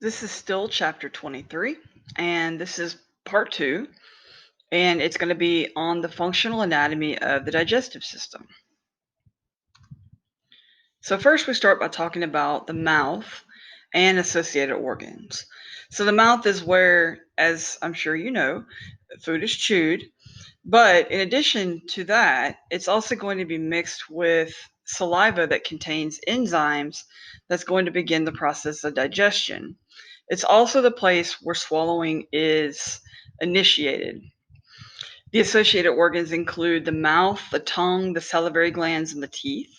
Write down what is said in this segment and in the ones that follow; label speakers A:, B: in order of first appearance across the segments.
A: This is still chapter 23, and this is part 2, and it's going to be on the functional anatomy of the digestive system. So first we start by talking about the mouth and associated organs. So the mouth is where, as I'm sure you know, food is chewed, but in addition to that, it's also going to be mixed with saliva that contains enzymes that's going to begin the process of digestion. It's also the place where swallowing is initiated. The associated organs include the mouth, the tongue, the salivary glands, and the teeth.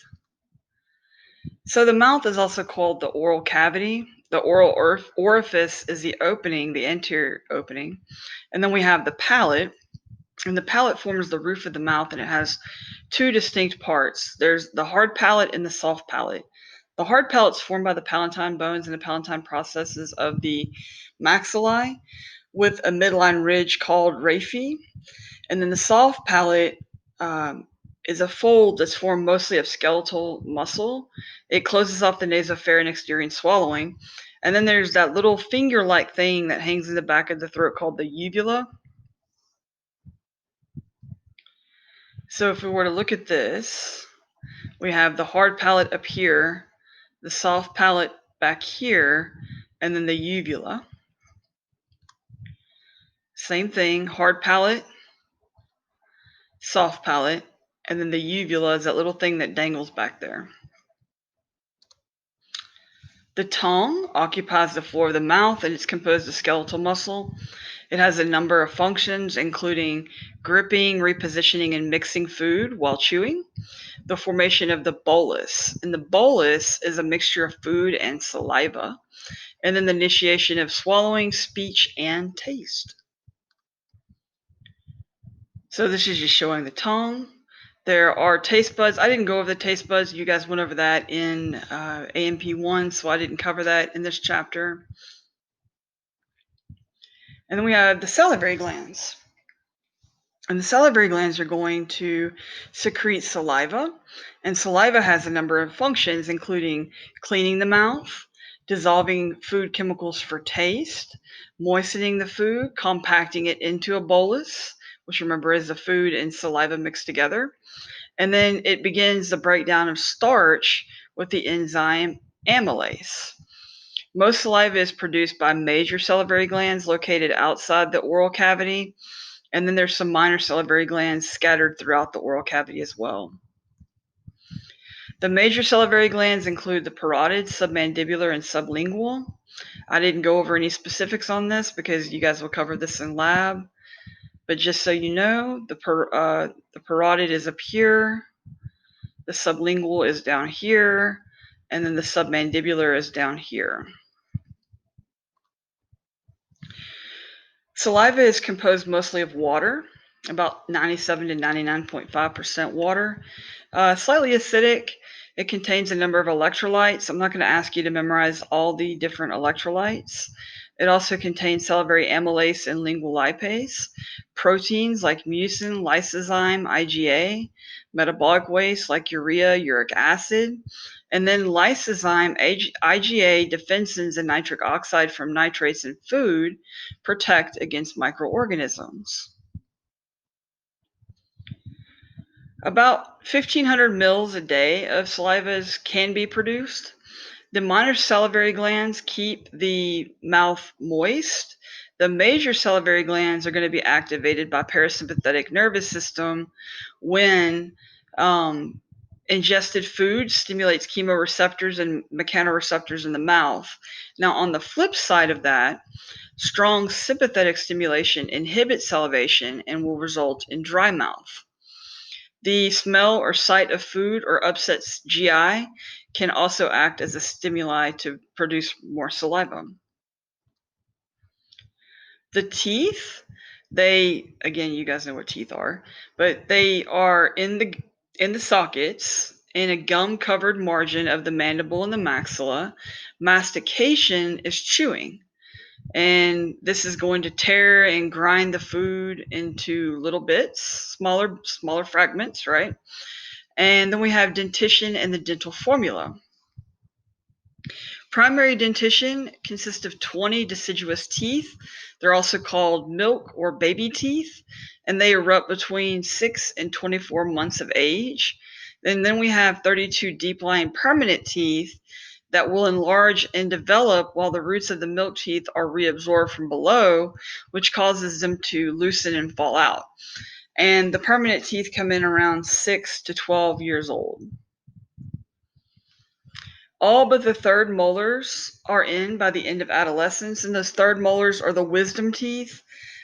A: So the mouth is also called the oral cavity. The oral orifice is the opening, the anterior opening. And then we have the palate, and the palate forms the roof of the mouth, and it has two distinct parts. There's the hard palate and the soft palate. The hard palate is formed by the palatine bones and the palatine processes of the maxillae, with a midline ridge called raphe. And then the soft palate is a fold that's formed mostly of skeletal muscle. It closes off the nasopharynx during swallowing. And then there's that little finger-like thing that hangs in the back of the throat called the uvula. So if we were to look at this, we have the hard palate up here, the soft palate back here, and then the uvula. Same thing, hard palate, soft palate, and then the uvula is that little thing that dangles back there. The tongue occupies the floor of the mouth, and it's composed of skeletal muscle. It has a number of functions, including gripping, repositioning, and mixing food while chewing. The formation of the bolus, and the bolus is a mixture of food and saliva. And then the initiation of swallowing, speech, and taste. So this is just showing the tongue. There are taste buds. I didn't go over the taste buds. You guys went over that in AMP1, so I didn't cover that in this chapter. And then we have the salivary glands. And the salivary glands are going to secrete saliva. And saliva has a number of functions, including cleaning the mouth, dissolving food chemicals for taste, moistening the food, compacting it into a bolus, which remember is the food and saliva mixed together. And then it begins the breakdown of starch with the enzyme amylase. Most saliva is produced by major salivary glands located outside the oral cavity, and then there's some minor salivary glands scattered throughout the oral cavity as well. The major salivary glands include the parotid, submandibular, and sublingual. I didn't go over any specifics on this because you guys will cover this in lab. But just so you know, the parotid is up here, the sublingual is down here, and then the submandibular is down here. Saliva is composed mostly of water, about 97 to 99.5% water. Slightly acidic. It contains a number of electrolytes. I'm not going to ask you to memorize all the different electrolytes. It also contains salivary amylase and lingual lipase, proteins like mucin, lysozyme, IgA, metabolic waste like urea, uric acid, and then lysozyme, IgA, defensins, and nitric oxide from nitrates in food protect against microorganisms. About 1,500 mils a day of saliva can be produced. The minor salivary glands keep the mouth moist. The major salivary glands are going to be activated by parasympathetic nervous system when ingested food stimulates chemoreceptors and mechanoreceptors in the mouth. Now, on the flip side of that, strong sympathetic stimulation inhibits salivation and will result in dry mouth. The smell or sight of food or upsets GI can also act as a stimuli to produce more saliva. The teeth, again, you guys know what teeth are, but they are in the sockets in a gum-covered margin of the mandible and the maxilla. Mastication is chewing. And this is going to tear and grind the food into little bits, smaller fragments, right? And then we have dentition and the dental formula. Primary dentition consists of 20 deciduous teeth. They're also called milk or baby teeth, and they erupt between 6 and 24 months of age. And then we have 32 deep-lying permanent teeth that will enlarge and develop while the roots of the milk teeth are reabsorbed from below, which causes them to loosen and fall out. And the permanent teeth come in around 6 to 12 years old. All but the third molars are in by the end of adolescence, and those third molars are the wisdom teeth,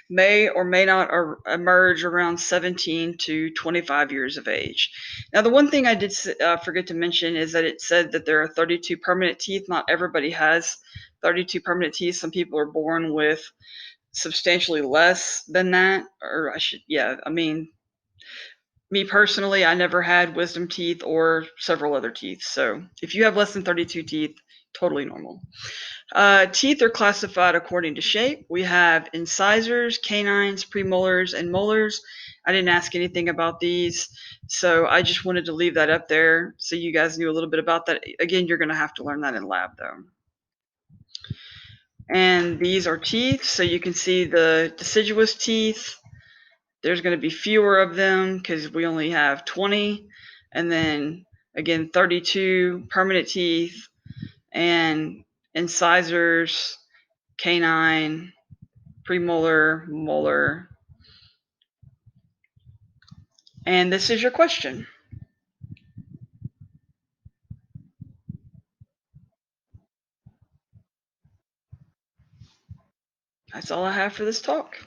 A: may or may not emerge around 17 to 25 years of age. Now, the one thing I did forget to mention is that it said that there are 32 permanent teeth. Not everybody has 32 permanent teeth. Some people are born with substantially less than that, or I mean, me personally, I never had wisdom teeth or several other teeth. So if you have less than 32 teeth, totally normal. Teeth are classified according to shape. We have incisors, canines, premolars, and molars. I didn't ask anything about these, so I just wanted to leave that up there so you guys knew a little bit about that. Again, you're going to have to learn that in lab, though. And these are teeth, so you can see the deciduous teeth. There's going to be fewer of them because we only have 20. And then again, 32 permanent teeth and incisors, canine, premolar, molar. And this is your question. That's all I have for this talk.